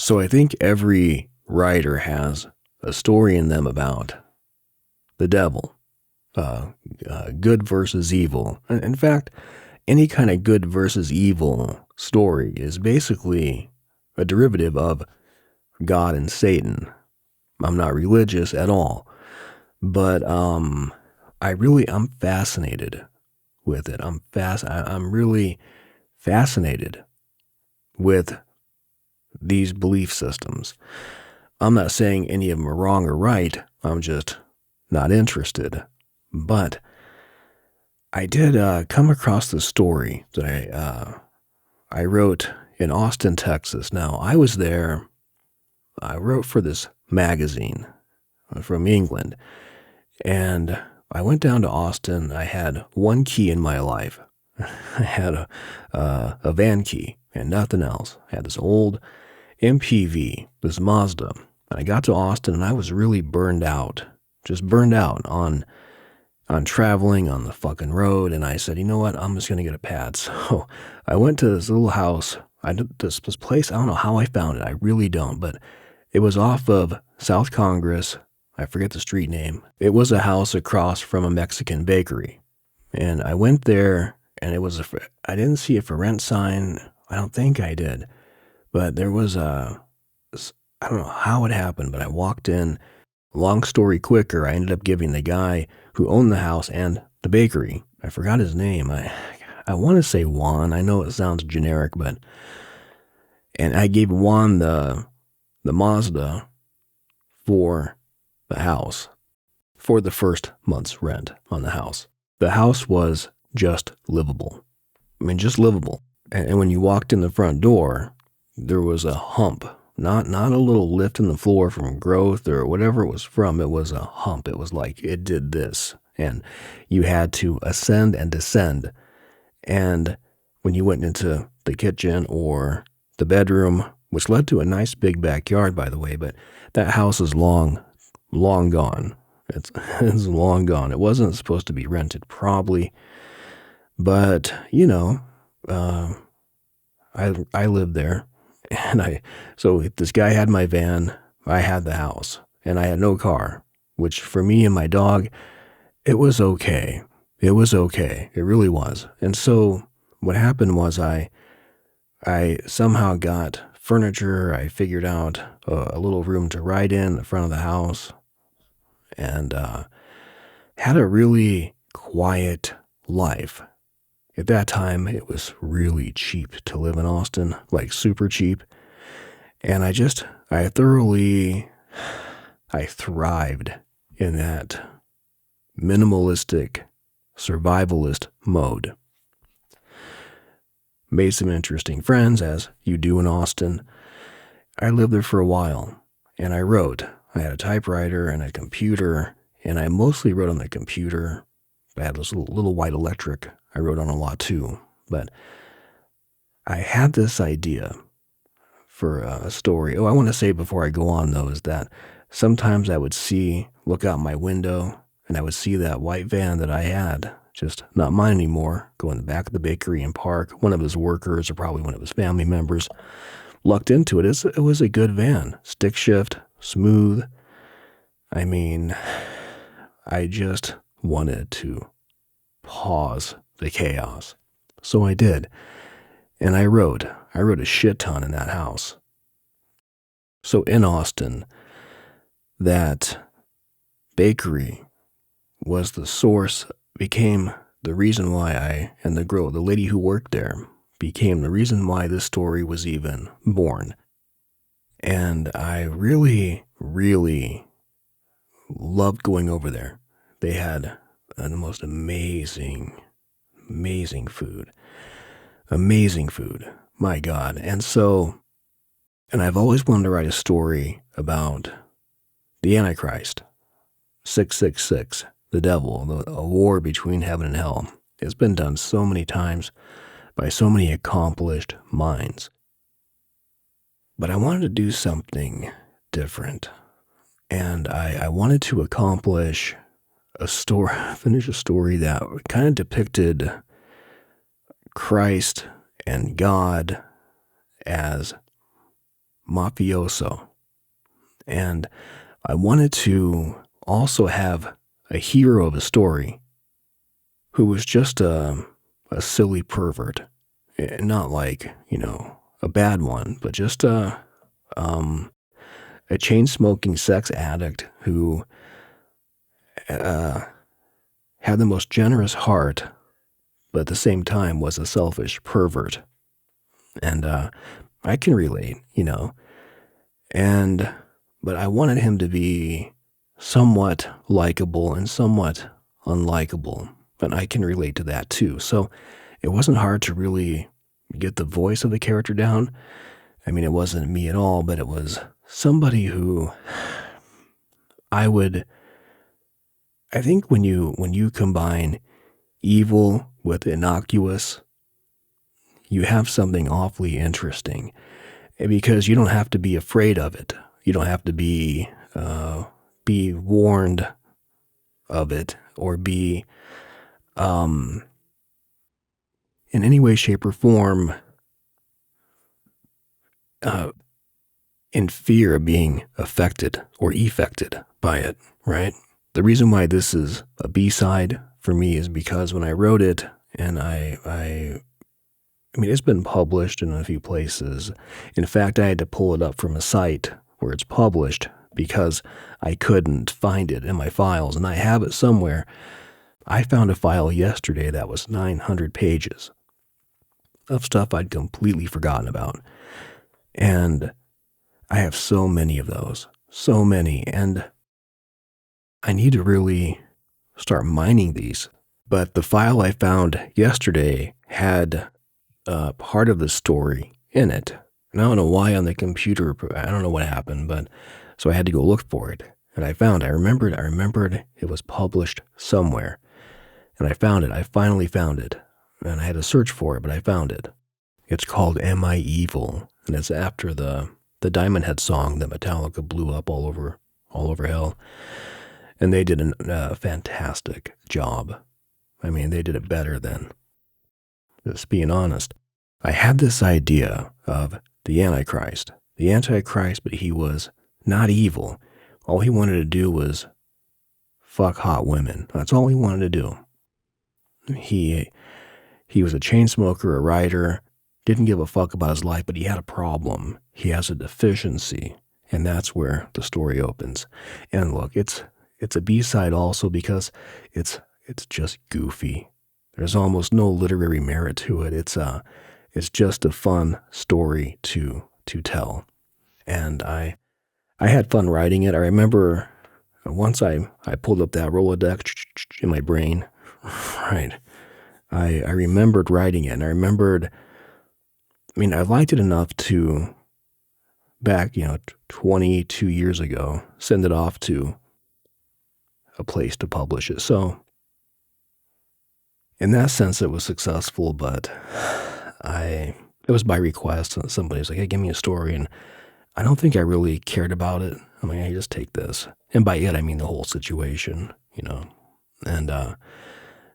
So I think every writer has a story in them about the devil, good versus evil. In fact, any kind of good versus evil story is basically a derivative of God and Satan. I'm not religious at all, but I'm fascinated with it. I'm really fascinated with these belief systems. I'm not saying any of them are wrong or right. I'm just not interested. But I did come across the story that I wrote in Austin, Texas. Now, I was there. I wrote for this magazine from England, and I went down to Austin. I had one key in my life. I had a van key and nothing else. I had this old MPV, this Mazda. And I got to Austin and I was really burned out, just burned out on traveling on the fucking road. And I said, you know what? I'm just going to get a pad. So I went to this little house. This place, I don't know how I found it. I really don't. But it was off of South Congress. I forget the street name. It was a house across from a Mexican bakery. And I went there and I didn't see a for rent sign. I don't think I did. But there was I don't know how it happened, but I walked in. Long story quicker, I ended up giving the guy who owned the house and the bakery, I forgot his name. I want to say Juan. I know it sounds generic, and I gave Juan the Mazda for the house, for the first month's rent on the house. The house was just livable. I mean, just livable. And when you walked in the front door, there was a hump. Not a little lift in the floor from growth or whatever it was from. It was a hump. It was like it did this. And you had to ascend and descend. And when you went into the kitchen or the bedroom, which led to a nice big backyard, by the way, but that house is long gone. It's long gone. It wasn't supposed to be rented, probably. But, I lived there. So this guy had my van, I had the house, and I had no car, which for me and my dog, it was okay. It was okay. It really was. And so what happened was I somehow got furniture. I figured out a little room to ride in the front of the house and had a really quiet life. At that time, it was really cheap to live in Austin, like super cheap. And I thrived in that minimalistic, survivalist mode. Made some interesting friends, as you do in Austin. I lived there for a while, and I wrote. I had a typewriter and a computer, and I mostly wrote on the computer. I had this little white electric I wrote on a lot too, but I had this idea for a story. Oh, I want to say before I go on though, is that sometimes I would look out my window, and I would see that white van that I had, just not mine anymore, go in the back of the bakery and park. One of his workers, or probably one of his family members, lucked into it. It was a good van, stick shift, smooth. I mean, I just wanted to pause the chaos. So I did. And I wrote a shit ton in that house. So in Austin, that bakery was the source, became the reason why the lady who worked there became the reason why this story was even born. And I really, really loved going over there. They had the most amazing food. Amazing food. My God. And I've always wanted to write a story about the Antichrist, 666, the devil, a war between heaven and hell. It's been done so many times by so many accomplished minds. But I wanted to do something different. And I wanted to finish a story that kind of depicted Christ and God as mafioso. And I wanted to also have a hero of a story who was just a silly pervert. Not like, a bad one, but just a chain-smoking sex addict who had the most generous heart, but at the same time was a selfish pervert. And I can relate, but I wanted him to be somewhat likable and somewhat unlikable, but I can relate to that too. So it wasn't hard to really get the voice of the character down. I mean, it wasn't me at all, but it was somebody who I think when you combine evil with innocuous, you have something awfully interesting, because you don't have to be afraid of it. You don't have to be warned of it, or be in any way, shape, or form in fear of being affected or effected by it, right? The reason why this is a B-side for me is because when I wrote it, and I mean, it's been published in a few places. In fact, I had to pull it up from a site where it's published because I couldn't find it in my files, and I have it somewhere. I found a file yesterday that was 900 pages of stuff I'd completely forgotten about. And I have so many of those, so many, and I need to really start mining these. But the file I found yesterday had part of the story in it. And I don't know why on the computer, I don't know what happened, but so I had to go look for it. And I remembered it was published somewhere. And I found it. I finally found it. And I had to search for it, but I found it. It's called Am I Evil? And it's after the Diamond Head song that Metallica blew up all over hell. And they did a fantastic job. I mean, they did it better than, just being honest. I had this idea of the Antichrist, but he was not evil. All he wanted to do was fuck hot women. That's all he wanted to do. He was a chain smoker, a writer, didn't give a fuck about his life, but he had a problem. He has a deficiency, and that's where the story opens. And look, it's a B-side also because it's just goofy. There's almost no literary merit to it. It's just a fun story to tell. And I had fun writing it. I remember once I pulled up that Rolodex in my brain, right? I remembered writing it, and I liked it enough to, back, 22 years ago, send it off to a place to publish it. So in that sense, it was successful, but it was by request. Somebody was like, hey, give me a story. And I don't think I really cared about it. I'm like, hey, just take this. And by it, I mean the whole situation, and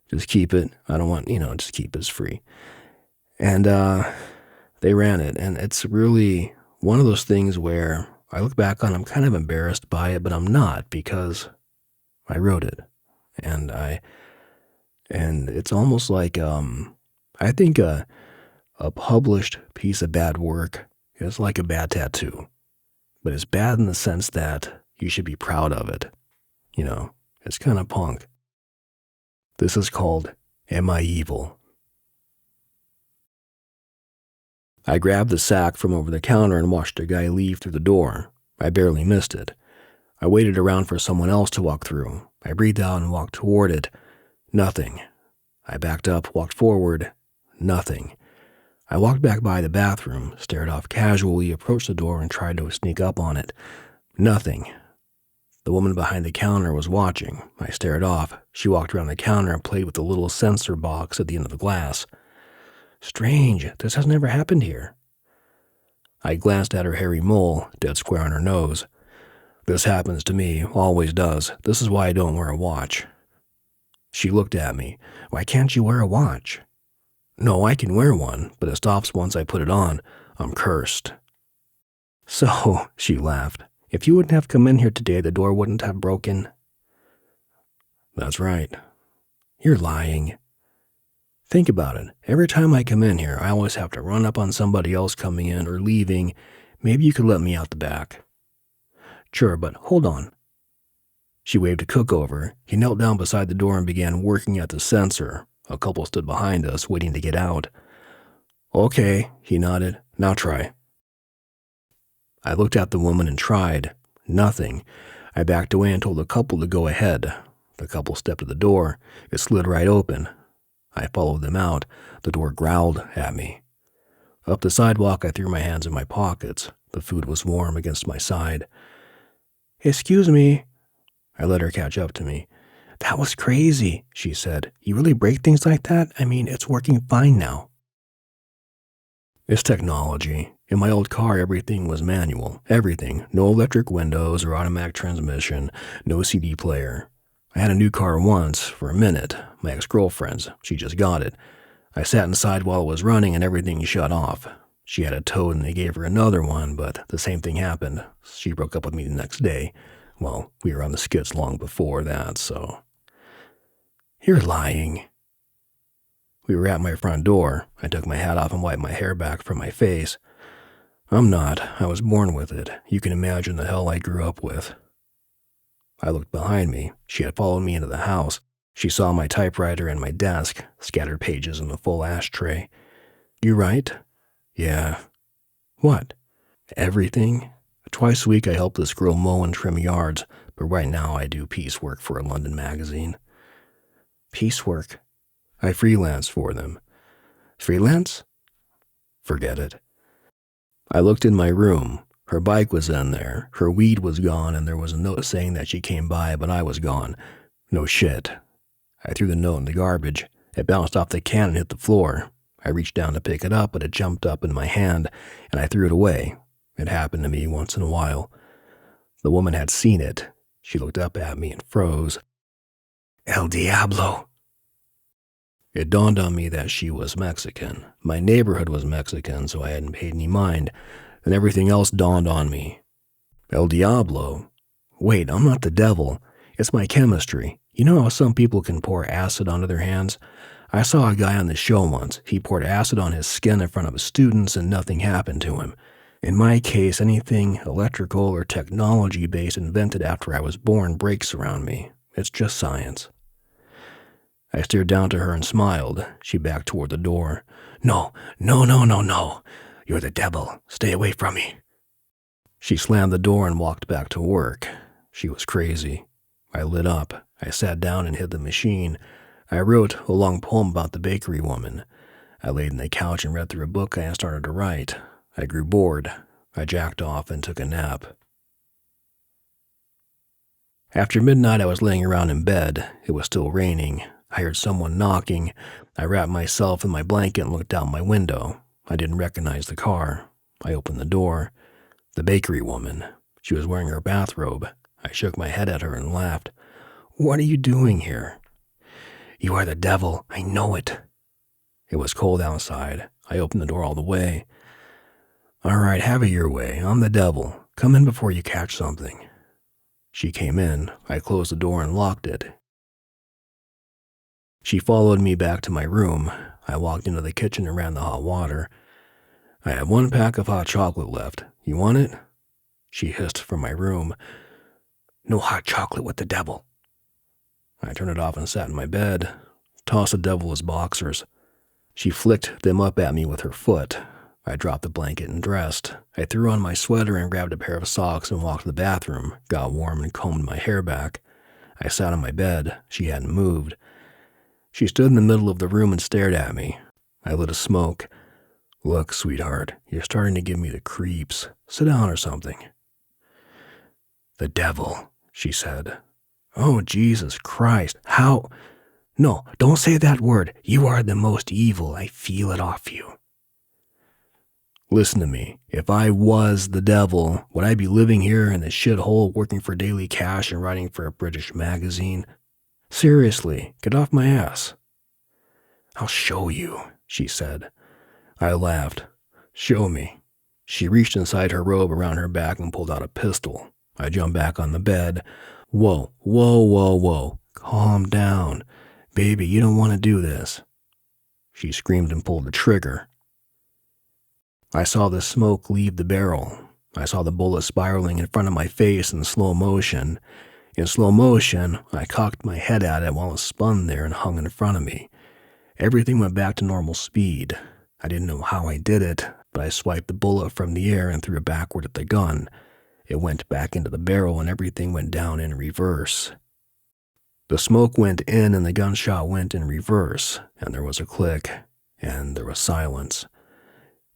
just keep it. I don't want, just keep it as free. And they ran it. And it's really one of those things where I look back on, I'm kind of embarrassed by it, but I'm not, because I wrote it. And it's almost like, I think a published piece of bad work is like a bad tattoo, but it's bad in the sense that you should be proud of it. It's kind of punk. This is called Am I Evil? I grabbed the sack from over the counter and watched a guy leave through the door. I barely missed it. I waited around for someone else to walk through. I breathed out and walked toward it. Nothing. I backed up, walked forward. Nothing. I walked back by the bathroom, stared off casually, approached the door, and tried to sneak up on it. Nothing. The woman behind the counter was watching. I stared off. She walked around the counter and played with the little sensor box at the end of the glass. Strange, this has never happened here. I glanced at her hairy mole, dead square on her nose. This happens to me, always does. This is why I don't wear a watch. She looked at me. Why can't you wear a watch? No, I can wear one, but it stops once I put it on. I'm cursed. So, she laughed, if you wouldn't have come in here today, the door wouldn't have broken. That's right. You're lying. Think about it. Every time I come in here, I always have to run up on somebody else coming in or leaving. Maybe you could let me out the back. Sure, but hold on. She waved a cook over. He knelt down beside the door and began working at the sensor. A couple stood behind us, waiting to get out. Okay, he nodded. Now try. I looked at the woman and tried. Nothing. I backed away and told the couple to go ahead. The couple stepped to the door. It slid right open. I followed them out. The door growled at me. Up the sidewalk, I threw my hands in my pockets. The food was warm against my side. Excuse me. I let her catch up to me. That was crazy, she said. You really break things like that? I mean, it's working fine now. It's technology. In my old car, everything was manual. Everything. No electric windows or automatic transmission. No CD player. I had a new car once, for a minute. My ex-girlfriend's. She just got it. I sat inside while it was running and everything shut off. She had a toad and they gave her another one, but the same thing happened. She broke up with me the next day. Well, we were on the skits long before that, so... You're lying. We were at my front door. I took my hat off and wiped my hair back from my face. I'm not. I was born with it. You can imagine the hell I grew up with. I looked behind me. She had followed me into the house. She saw my typewriter and my desk, scattered pages in a full ashtray. You write? Yeah. What? Everything? Twice a week I help this girl mow and trim yards, but right now I do piecework for a London magazine. Piecework? I freelance for them. Freelance? Forget it. I looked in my room. Her bike was in there. Her weed was gone, and there was a note saying that she came by, but I was gone. No shit. I threw the note in the garbage. It bounced off the can and hit the floor. I reached down to pick it up, but it jumped up in my hand, and I threw it away. It happened to me once in a while. The woman had seen it. She looked up at me and froze. El Diablo. It dawned on me that she was Mexican. My neighborhood was Mexican, so I hadn't paid any mind. Then everything else dawned on me. El Diablo? Wait, I'm not the devil. It's my chemistry. You know how some people can pour acid onto their hands? I saw a guy on the show once. He poured acid on his skin in front of his students and nothing happened to him. In my case, anything electrical or technology-based invented after I was born breaks around me. It's just science. I stared down to her and smiled. She backed toward the door. No. You're the devil. Stay away from me. She slammed the door and walked back to work. She was crazy. I lit up. I sat down and hid the machine. I wrote a long poem about the bakery woman. I laid on the couch and read through a book and started to write. I grew bored. I jacked off and took a nap. After midnight, I was laying around in bed. It was still raining. I heard someone knocking. I wrapped myself in my blanket and looked out my window. I didn't recognize the car. I opened the door. The bakery woman. She was wearing her bathrobe. I shook my head at her and laughed. What are you doing here? You are the devil. I know it. It was cold outside. I opened the door all the way. All right, have it your way. I'm the devil. Come in before you catch something. She came in. I closed the door and locked it. She followed me back to my room. I walked into the kitchen and ran the hot water. I have 1 pack of hot chocolate left. You want it? She hissed from my room. No hot chocolate with the devil. I turned it off and sat in my bed, tossed the devil his boxers. She flicked them up at me with her foot. I dropped the blanket and dressed. I threw on my sweater and grabbed a pair of socks and walked to the bathroom, got warm and combed my hair back. I sat on my bed. She hadn't moved. She stood in the middle of the room and stared at me. I lit a smoke. Look, sweetheart, you're starting to give me the creeps. Sit down or something. The devil, she said. Oh, Jesus Christ, how? No, don't say that word. You are the most evil. I feel it off you. Listen to me. If I was the devil, would I be living here in this shithole working for daily cash and writing for a British magazine? Seriously, get off my ass. I'll show you, she said. I laughed. Show me. She reached inside her robe around her back and pulled out a pistol. I jumped back on the bed. Whoa, whoa, whoa, whoa. Calm down. Baby, you don't want to do this. She screamed and pulled the trigger. I saw the smoke leave the barrel. I saw the bullet spiraling in front of my face in slow motion. In slow motion, I cocked my head at it while it spun there and hung in front of me. Everything went back to normal speed. I didn't know how I did it, but I swiped the bullet from the air and threw it backward at the gun. It went back into the barrel and everything went down in reverse. The smoke went in and the gunshot went in reverse, and there was a click, and there was silence.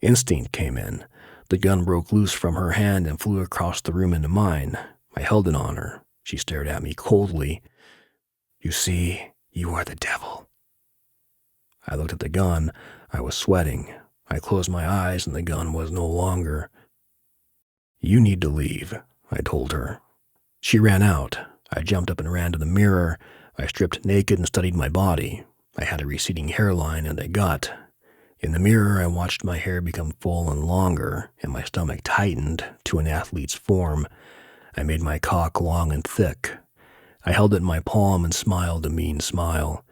Instinct came in. The gun broke loose from her hand and flew across the room into mine. I held it on her. She stared at me coldly. You see, you are the devil. I looked at the gun. I was sweating. I closed my eyes and the gun was no longer. You need to leave, I told her. She ran out. I jumped up and ran to the mirror. I stripped naked and studied my body. I had a receding hairline and a gut. In the mirror, I watched my hair become full and longer, and my stomach tightened to an athlete's form. I made my cock long and thick. I held it in my palm and smiled a mean smile.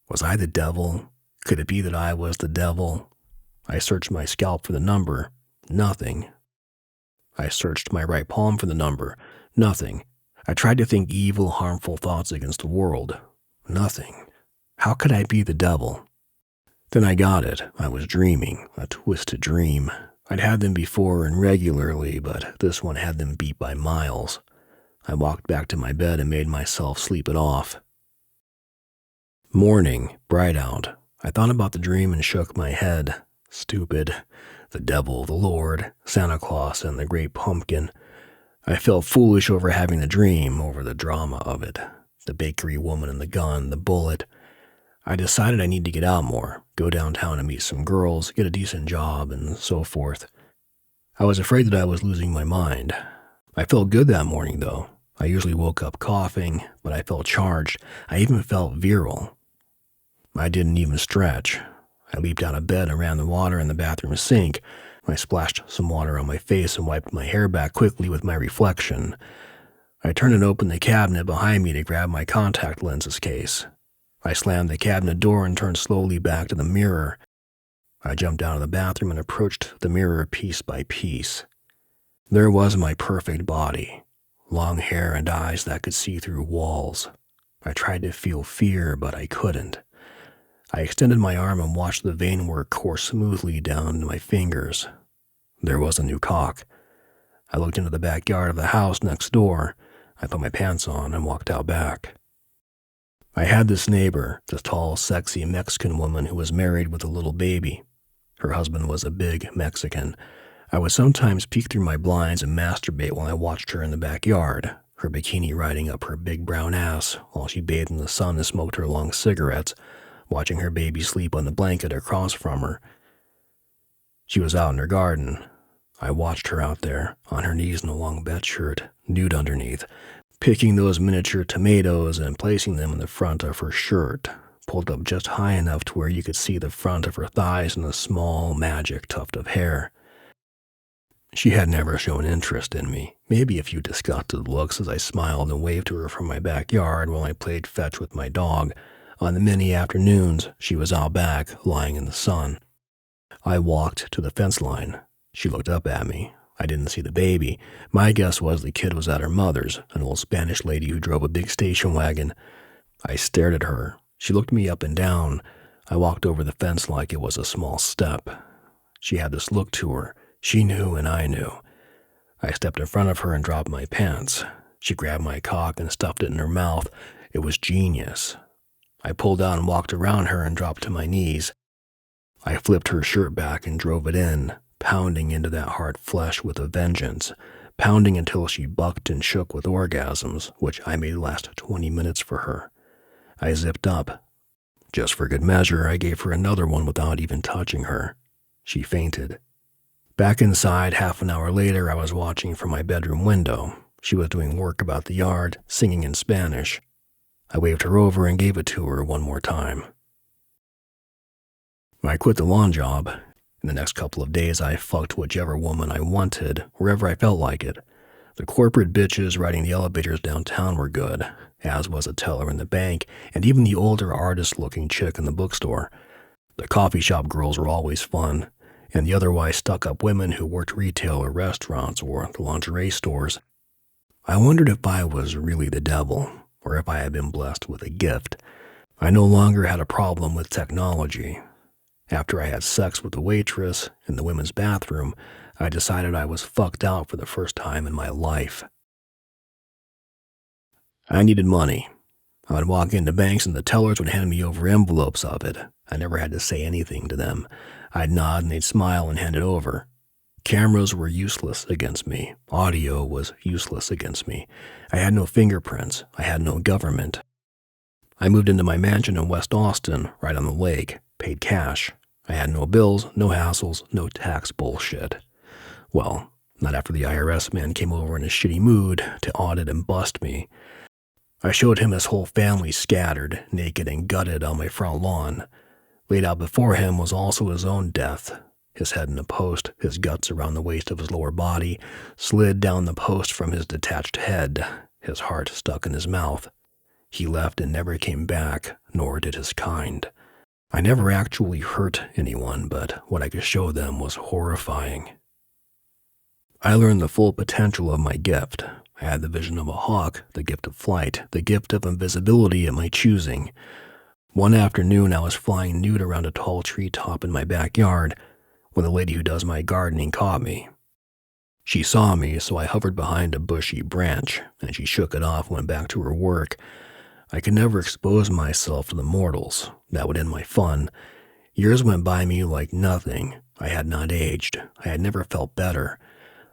Was I the devil? Could it be that I was the devil? I searched my scalp for the number. Nothing. I searched my right palm for the number. Nothing. I tried to think evil, harmful thoughts against the world. Nothing. How could I be the devil? Then I got it. I was dreaming, a twisted dream. I'd had them before and regularly, but this one had them beat by miles. I walked back to my bed and made myself sleep it off. Morning, bright out. I thought about the dream and shook my head. Stupid. The devil, the Lord, Santa Claus, and the great pumpkin. I felt foolish over having the dream, over the drama of it. The bakery woman and the gun, the bullet. I decided I need to get out more, go downtown and meet some girls, get a decent job, and so forth. I was afraid that I was losing my mind. I felt good that morning, though. I usually woke up coughing, but I felt charged. I even felt virile. I didn't even stretch. I leaped out of bed and ran the water in the bathroom sink. I splashed some water on my face and wiped my hair back quickly with my reflection. I turned and opened the cabinet behind me to grab my contact lenses case. I slammed the cabinet door and turned slowly back to the mirror. I jumped out of the bathroom and approached the mirror piece by piece. There was my perfect body, long hair and eyes that could see through walls. I tried to feel fear, but I couldn't. I extended my arm and watched the vein work course smoothly down to my fingers. There was a new cock. I looked into the backyard of the house next door. I put my pants on and walked out back. I had this neighbor, this tall, sexy Mexican woman who was married with a little baby. Her husband was a big Mexican. I would sometimes peek through my blinds and masturbate while I watched her in the backyard, her bikini riding up her big brown ass while she bathed in the sun and smoked her long cigarettes, watching her baby sleep on the blanket across from her. She was out in her garden. I watched her out there, on her knees in a long bedshirt, nude underneath, picking those miniature tomatoes and placing them in the front of her shirt, pulled up just high enough to where you could see the front of her thighs and a small, magic tuft of hair. She had never shown interest in me, maybe a few disgusted looks as I smiled and waved to her from my backyard while I played fetch with my dog. On the many afternoons, she was out back, lying in the sun. I walked to the fence line. She looked up at me. I didn't see the baby. My guess was the kid was at her mother's, an old Spanish lady who drove a big station wagon. I stared at her. She looked me up and down. I walked over the fence like it was a small step. She had this look to her. She knew and I knew. I stepped in front of her and dropped my pants. She grabbed my cock and stuffed it in her mouth. It was genius. I pulled out and walked around her and dropped to my knees. I flipped her shirt back and drove it in, pounding into that hard flesh with a vengeance, pounding until she bucked and shook with orgasms, which I made last 20 minutes for her. I zipped up. Just for good measure, I gave her another one without even touching her. She fainted. Back inside, half an hour later, I was watching from my bedroom window. She was doing work about the yard, singing in Spanish. I waved her over and gave it to her one more time. I quit the lawn job. In the next couple of days, I fucked whichever woman I wanted, wherever I felt like it. The corporate bitches riding the elevators downtown were good, as was a teller in the bank, and even the older artist-looking chick in the bookstore. The coffee shop girls were always fun, and the otherwise stuck-up women who worked retail or restaurants or the lingerie stores. I wondered if I was really the devil, or if I had been blessed with a gift. I no longer had a problem with technology. After I had sex with the waitress in the women's bathroom, I decided I was fucked out for the first time in my life. I needed money. I would walk into banks and the tellers would hand me over envelopes of it. I never had to say anything to them. I'd nod and they'd smile and hand it over. Cameras were useless against me. Audio was useless against me. I had no fingerprints. I had no government. I moved into my mansion in West Austin, right on the lake, paid cash. I had no bills, no hassles, no tax bullshit. Well, not after the IRS man came over in a shitty mood to audit and bust me. I showed him his whole family scattered, naked and gutted on my front lawn. Laid out before him was also his own death. His head in a post, his guts around the waist of his lower body, slid down the post from his detached head, his heart stuck in his mouth. He left and never came back, nor did his kind. I never actually hurt anyone, but what I could show them was horrifying. I learned the full potential of my gift. I had the vision of a hawk, the gift of flight, the gift of invisibility at my choosing. One afternoon, I was flying nude around a tall treetop in my backyard when the lady who does my gardening caught me. She saw me, so I hovered behind a bushy branch, and she shook it off and went back to her work. I could never expose myself to the mortals. That would end my fun. Years went by me like nothing. I had not aged. I had never felt better.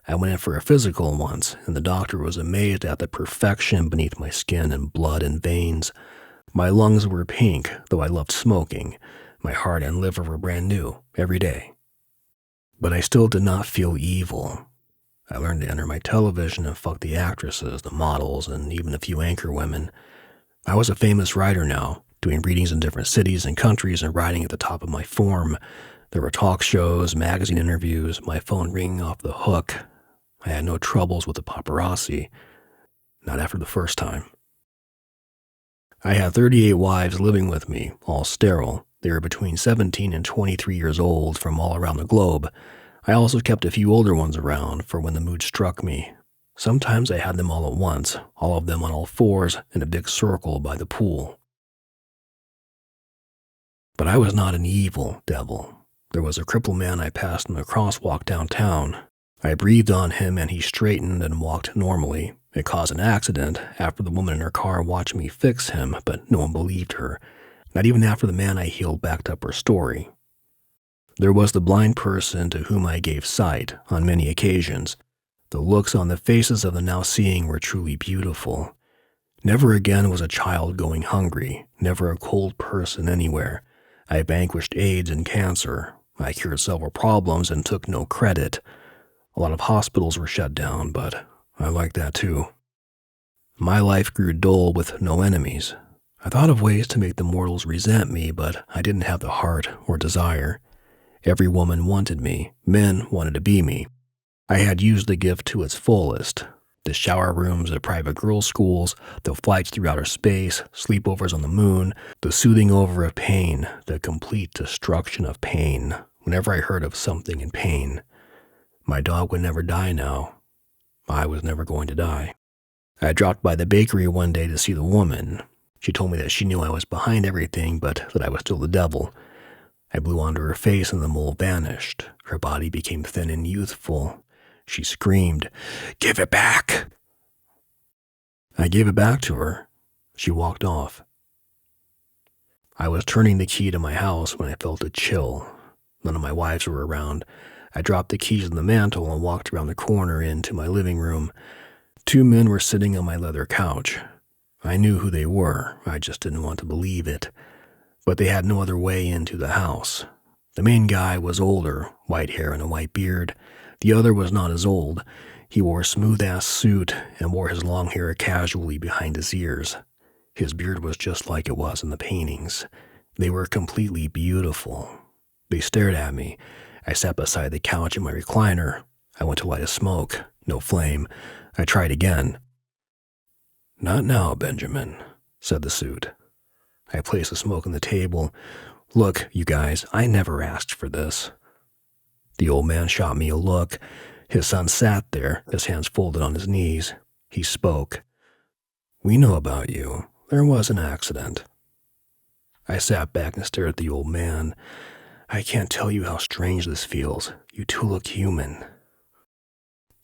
I went in for a physical once, and the doctor was amazed at the perfection beneath my skin and blood and veins. My lungs were pink, though I loved smoking. My heart and liver were brand new, every day. But I still did not feel evil. I learned to enter my television and fuck the actresses, the models, and even a few anchor women. I was a famous writer now, doing readings in different cities and countries and writing at the top of my form. There were talk shows, magazine interviews, my phone ringing off the hook. I had no troubles with the paparazzi. Not after the first time. I had 38 wives living with me, all sterile. They were between 17 and 23 years old from all around the globe. I also kept a few older ones around for when the mood struck me. Sometimes I had them all at once, all of them on all fours in a big circle by the pool. But I was not an evil devil. There was a crippled man I passed in the crosswalk downtown. I breathed on him and he straightened and walked normally. It caused an accident after the woman in her car watched me fix him, but no one believed her. Not even after the man I healed backed up her story. There was the blind person to whom I gave sight on many occasions. The looks on the faces of the now seeing were truly beautiful. Never again was a child going hungry, never a cold person anywhere. I vanquished AIDS and cancer. I cured several problems and took no credit. A lot of hospitals were shut down, but I liked that too. My life grew dull with no enemies. I thought of ways to make the mortals resent me, but I didn't have the heart or desire. Every woman wanted me. Men wanted to be me. I had used the gift to its fullest. The shower rooms at private girls' schools, the flights through outer space, sleepovers on the moon, the soothing over of pain, the complete destruction of pain, whenever I heard of something in pain. My dog would never die now. I was never going to die. I dropped by the bakery one day to see the woman. She told me that she knew I was behind everything, but that I was still the devil. I blew onto her face and the mole vanished. Her body became thin and youthful. She screamed, "Give it back!" I gave it back to her. She walked off. I was turning the key to my house when I felt a chill. None of my wives were around. I dropped the keys on the mantel and walked around the corner into my living room. 2 men were sitting on my leather couch. I knew who they were, I just didn't want to believe it. But they had no other way into the house. The main guy was older, white hair and a white beard. The other was not as old. He wore a smooth-ass suit and wore his long hair casually behind his ears. His beard was just like it was in the paintings. They were completely beautiful. They stared at me. I sat beside the couch in my recliner. I went to light a smoke. No flame. I tried again. "Not now, Benjamin," said the suit. I placed the smoke on the table. "Look, you guys, I never asked for this." The old man shot me a look. His son sat there, his hands folded on his knees. He spoke. "We know about you. There was an accident." I sat back and stared at the old man. "I can't tell you how strange this feels. You two look human."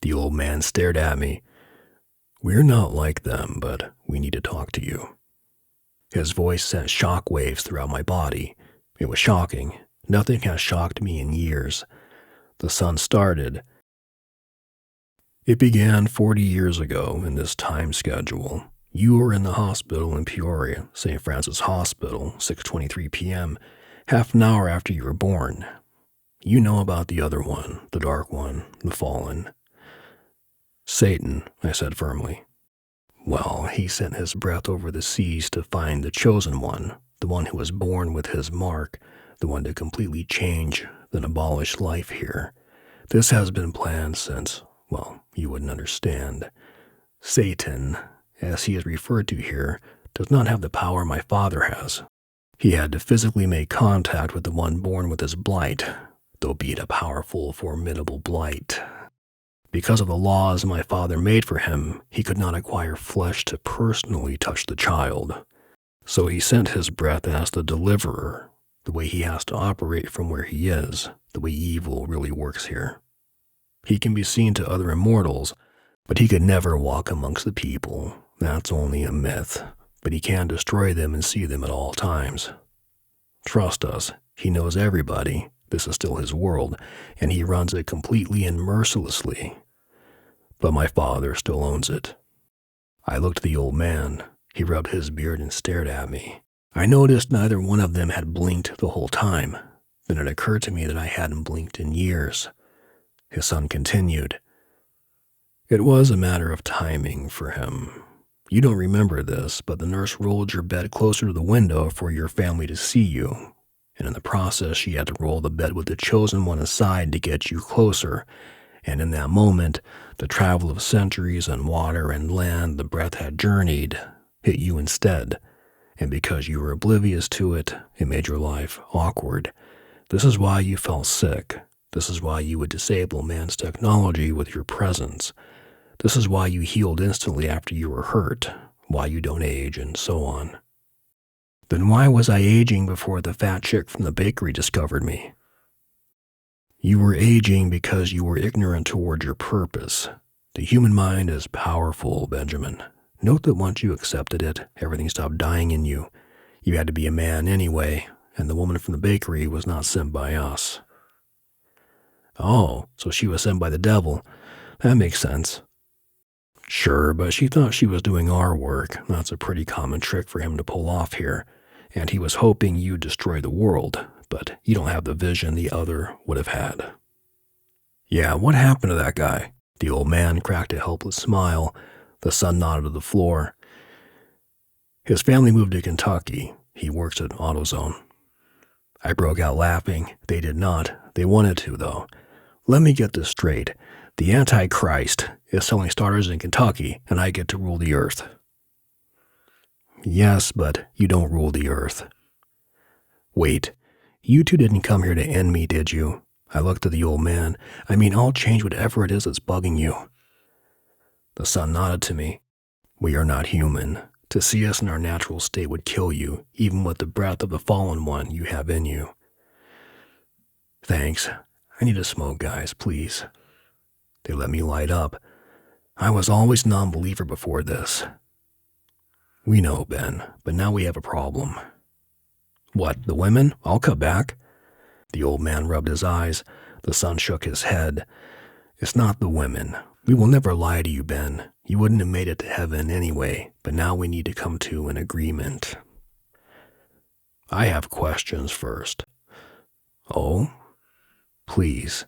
The old man stared at me. "We're not like them, but we need to talk to you." His voice sent shock waves throughout my body. It was shocking. Nothing has shocked me in years. The sun started. "It began 40 years ago in this time schedule. You were in the hospital in Peoria, St. Francis Hospital, 6:23 p.m., half an hour after you were born. You know about the other one, the dark one, the fallen." "Satan," I said firmly. "Well, he sent his breath over the seas to find the chosen one, the one who was born with his mark, the one to completely change and abolish life here. This has been planned since, well, you wouldn't understand. Satan, as he is referred to here, does not have the power my father has. He had to physically make contact with the one born with his blight, though be it a powerful, formidable blight. Because of the laws my father made for him, he could not acquire flesh to personally touch the child. So he sent his breath as the deliverer, the way he has to operate from where he is, the way evil really works here. He can be seen to other immortals, but he could never walk amongst the people. That's only a myth, but he can destroy them and see them at all times. Trust us, he knows everybody. This is still his world, and he runs it completely and mercilessly. But my father still owns it." I looked at the old man. He rubbed his beard and stared at me. I noticed neither one of them had blinked the whole time. Then it occurred to me that I hadn't blinked in years. His son continued. "It was a matter of timing for him. You don't remember this, but the nurse rolled your bed closer to the window for your family to see you. And in the process, she had to roll the bed with the chosen one aside to get you closer. And in that moment, the travel of centuries on water and land the breath had journeyed hit you instead. And because you were oblivious to it, it made your life awkward. This is why you felt sick. This is why you would disable man's technology with your presence. This is why you healed instantly after you were hurt, why you don't age, and so on." "Then why was I aging before the fat chick from the bakery discovered me?" "You were aging because you were ignorant toward your purpose. The human mind is powerful, Benjamin. Note that once you accepted it, everything stopped dying in you. You had to be a man anyway, and the woman from the bakery was not sent by us." "Oh, so she was sent by the devil. That makes sense." "Sure, but she thought she was doing our work. That's a pretty common trick for him to pull off here. And he was hoping you'd destroy the world, but you don't have the vision the other would have had." "Yeah, what happened to that guy?" The old man cracked a helpless smile. The son nodded to the floor. "His family moved to Kentucky. He works at AutoZone." I broke out laughing. They did not. They wanted to, though. "Let me get this straight. The Antichrist is selling starters in Kentucky, and I get to rule the earth." "Yes, but you don't rule the earth." "Wait, you two didn't come here to end me, did you?" I looked at the old man. "I mean, I'll change whatever it is that's bugging you." The son nodded to me. "We are not human. To see us in our natural state would kill you, even with the breath of the fallen one you have in you." "Thanks. I need a smoke, guys, please." They let me light up. "I was always a non-believer before this." "We know, Ben, but now we have a problem." "What, the women? I'll cut back." The old man rubbed his eyes. The son shook his head. "It's not the women. We will never lie to you, Ben. You wouldn't have made it to heaven anyway, but now we need to come to an agreement." "I have questions first." "Oh? Please."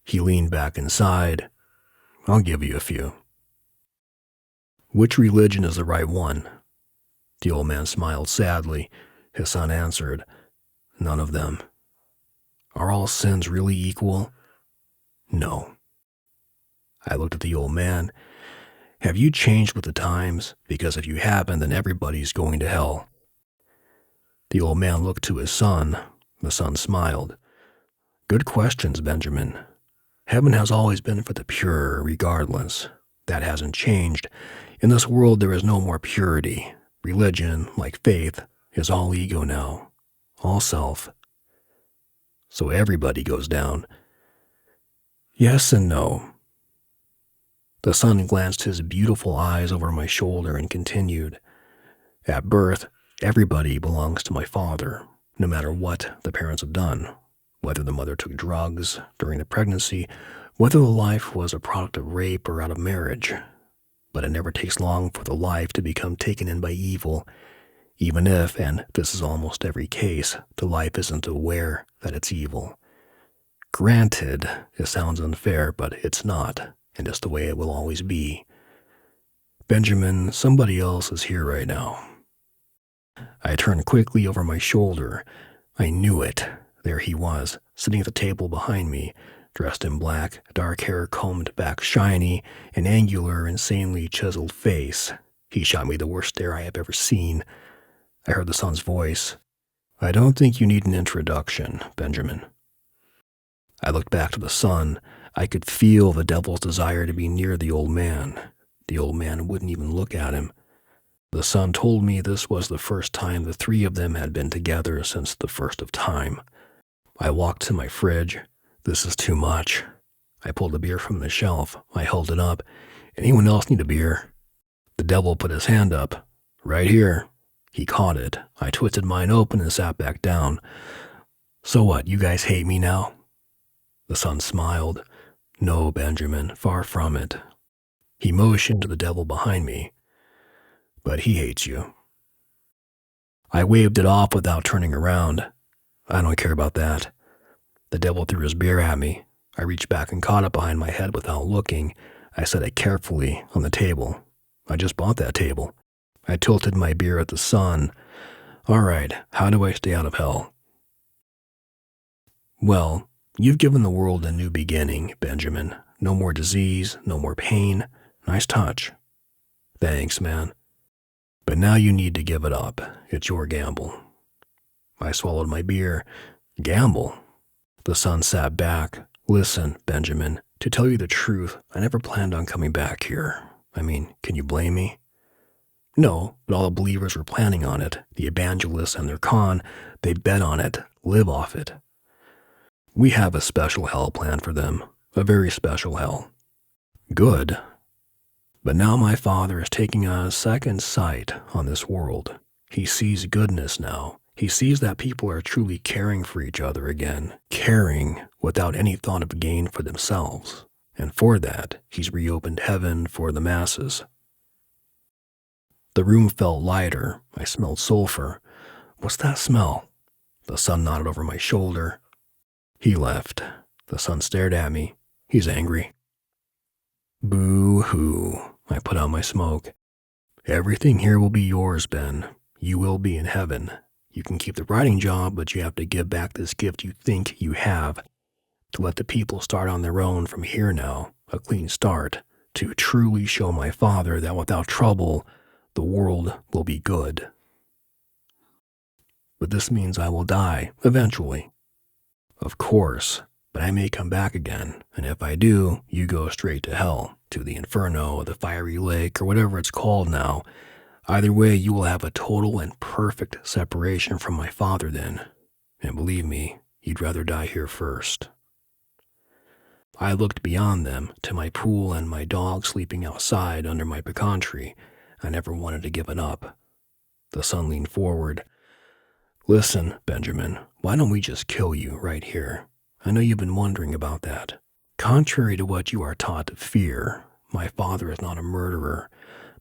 He leaned back inside. "I'll give you a few." "Which religion is the right one?" The old man smiled sadly. His son answered, "None of them." Are all sins really equal? No. I looked at the old man. Have you changed with the times? Because if you haven't, then everybody's going to hell. The old man looked to his son. The son smiled. Good questions, Benjamin. Heaven has always been for the pure, regardless. That hasn't changed. In this world, there is no more purity. Religion, like faith, is all ego now, all self. So everybody goes down. Yes and no. The son glanced his beautiful eyes over my shoulder and continued. At birth, everybody belongs to my father, no matter what the parents have done, whether the mother took drugs during the pregnancy, whether the life was a product of rape or out of marriage. But it never takes long for the life to become taken in by evil, even if, and this is almost every case, the life isn't aware that it's evil. Granted, it sounds unfair, but it's not, and it's the way it will always be. Benjamin, somebody else is here right now. I turned quickly over my shoulder. I knew it. There he was, sitting at the table behind me, dressed in black, dark hair combed back shiny, an angular, insanely chiseled face. He shot me the worst stare I have ever seen. I heard the son's voice. I don't think you need an introduction, Benjamin. I looked back to the son. I could feel the devil's desire to be near the old man. The old man wouldn't even look at him. The son told me this was the first time the three of them had been together since the first of time. I walked to my fridge. This is too much. I pulled a beer from the shelf. I held it up. Anyone else need a beer? The devil put his hand up. Right here. He caught it. I twisted mine open and sat back down. So what, you guys hate me now? The son smiled. No, Benjamin, far from it. He motioned to the devil behind me. But he hates you. I waved it off without turning around. I don't care about that. The devil threw his beer at me. I reached back and caught it behind my head without looking. I set it carefully on the table. I just bought that table. I tilted my beer at the sun. All right, how do I stay out of hell? Well, you've given the world a new beginning, Benjamin. No more disease, no more pain. Nice touch. Thanks, man. But now you need to give it up. It's your gamble. I swallowed my beer. Gamble? The son sat back. Listen, Benjamin, to tell you the truth, I never planned on coming back here. I mean, can you blame me? No, but all the believers were planning on it. The evangelists and their con, they bet on it, live off it. We have a special hell planned for them, a very special hell. Good. But now my father is taking a second sight on this world. He sees goodness now. He sees that people are truly caring for each other again, caring without any thought of gain for themselves. And for that, he's reopened heaven for the masses. The room felt lighter. I smelled sulfur. What's that smell? The son nodded over my shoulder. He left. The son stared at me. He's angry. Boo-hoo. I put out my smoke. Everything here will be yours, Ben. You will be in heaven. You can keep the writing job, but you have to give back this gift you think you have, to let the people start on their own from here now, a clean start, to truly show my father that without trouble, the world will be good. But this means I will die, eventually. Of course, but I may come back again, and if I do, you go straight to hell, to the inferno, the fiery lake, or whatever it's called now. Either way, you will have a total and perfect separation from my father then, and believe me, you'd rather die here first. I looked beyond them, to my pool and my dog sleeping outside under my pecan tree. I never wanted to give it up. The son leaned forward. Listen, Benjamin, why don't we just kill you right here? I know you've been wondering about that. Contrary to what you are taught to fear, my father is not a murderer.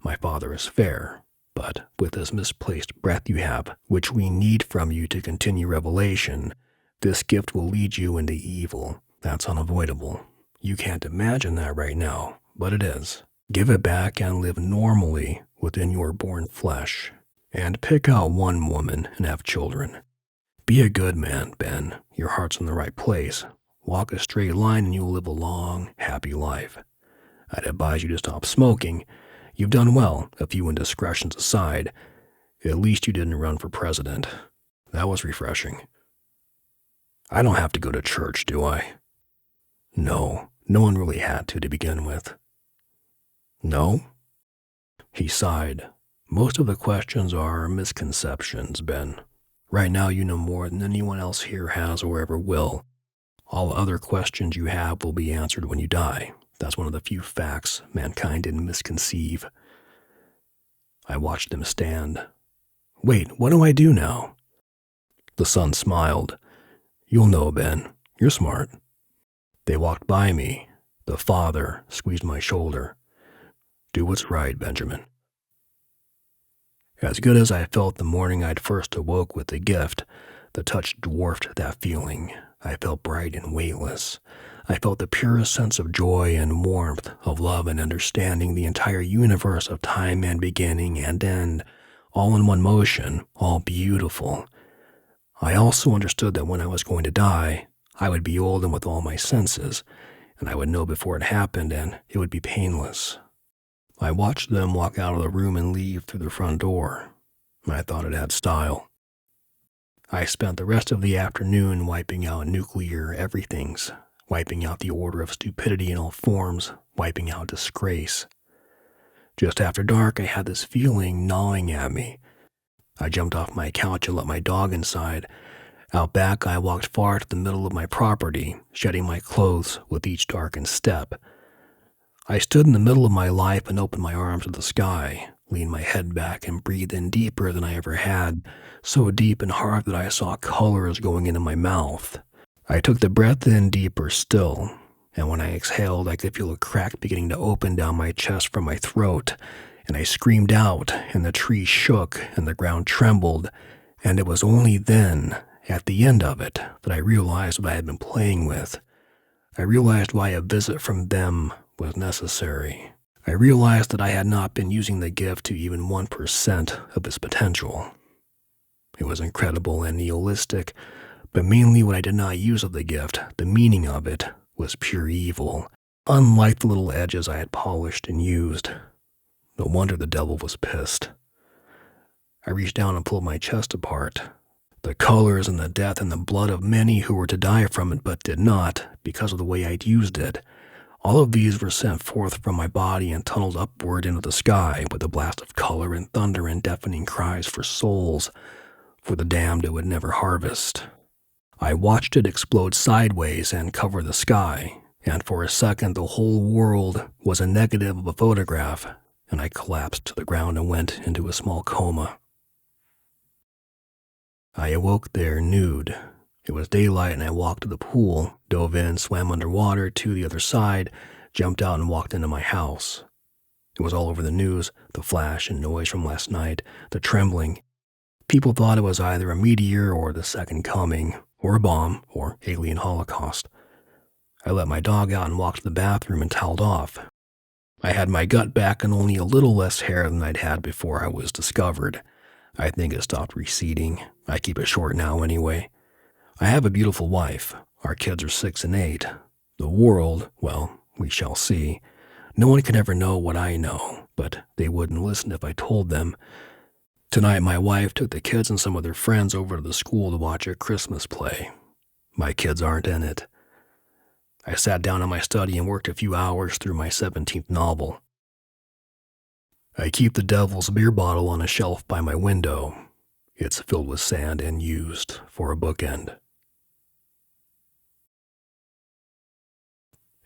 My father is fair. But with this misplaced breath you have, which we need from you to continue revelation, this gift will lead you into evil. That's unavoidable. You can't imagine that right now, but it is. Give it back and live normally within your born flesh. And pick out one woman and have children. Be a good man, Ben. Your heart's in the right place. Walk a straight line and you'll live a long, happy life. I'd advise you to stop smoking. You've done well, a few indiscretions aside. At least you didn't run for president. That was refreshing. I don't have to go to church, do I? No, no one really had to begin with. No? He sighed. Most of the questions are misconceptions, Ben. Right now you know more than anyone else here has or ever will. All other questions you have will be answered when you die. That's one of the few facts mankind didn't misconceive. I watched him stand. Wait, what do I do now? The son smiled. You'll know, Ben. You're smart. They walked by me. The father squeezed my shoulder. Do what's right, Benjamin. As good as I felt the morning I'd first awoke with the gift, the touch dwarfed that feeling. I felt bright and weightless. I felt the purest sense of joy and warmth, of love and understanding the entire universe of time and beginning and end, all in one motion, all beautiful. I also understood that when I was going to die, I would be old and with all my senses, and I would know before it happened, and it would be painless. I watched them walk out of the room and leave through the front door. I thought it had style. I spent the rest of the afternoon wiping out nuclear everythings, wiping out the order of stupidity in all forms, wiping out disgrace. Just after dark, I had this feeling gnawing at me. I jumped off my couch and let my dog inside. Out back, I walked far to the middle of my property, shedding my clothes with each darkened step. I stood in the middle of my life and opened my arms to the sky, leaned my head back and breathed in deeper than I ever had, so deep and hard that I saw colors going into my mouth. I took the breath in deeper still, and when I exhaled, I could feel a crack beginning to open down my chest from my throat, and I screamed out, and the tree shook, and the ground trembled, and it was only then, at the end of it, that I realized what I had been playing with. I realized why a visit from them was necessary. I realized that I had not been using the gift to even 1% of its potential. It was incredible and nihilistic, but mainly what I did not use of the gift, the meaning of it, was pure evil, unlike the little edges I had polished and used. No wonder the devil was pissed. I reached down and pulled my chest apart. The colors and the death and the blood of many who were to die from it but did not, because of the way I'd used it. All of these were sent forth from my body and tunneled upward into the sky with a blast of color and thunder and deafening cries for souls, for the damned it would never harvest. I watched it explode sideways and cover the sky, and for a second the whole world was a negative of a photograph, and I collapsed to the ground and went into a small coma. I awoke there nude. It was daylight and I walked to the pool, dove in, swam underwater to the other side, jumped out and walked into my house. It was all over the news, the flash and noise from last night, the trembling. People thought it was either a meteor or the second coming, or a bomb, or alien holocaust. I let my dog out and walked to the bathroom and toweled off. I had my gut back and only a little less hair than I'd had before I was discovered. I think it stopped receding. I keep it short now anyway. I have a beautiful wife. Our kids are 6 and 8. The world, well, we shall see. No one can ever know what I know, but they wouldn't listen if I told them. Tonight my wife took the kids and some of their friends over to the school to watch a Christmas play. My kids aren't in it. I sat down in my study and worked a few hours through my 17th novel. I keep the devil's beer bottle on a shelf by my window. It's filled with sand and used for a bookend.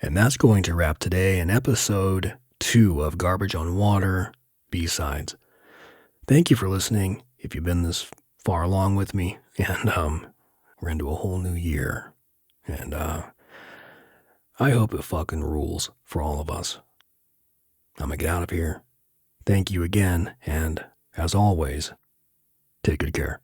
And that's going to wrap today in episode 2 of Garbage on Water B-Sides. Thank you for listening, if you've been this far along with me, and we're into a whole new year, and I hope it fucking rules for all of us. I'm gonna get out of here. Thank you again, and as always, take good care.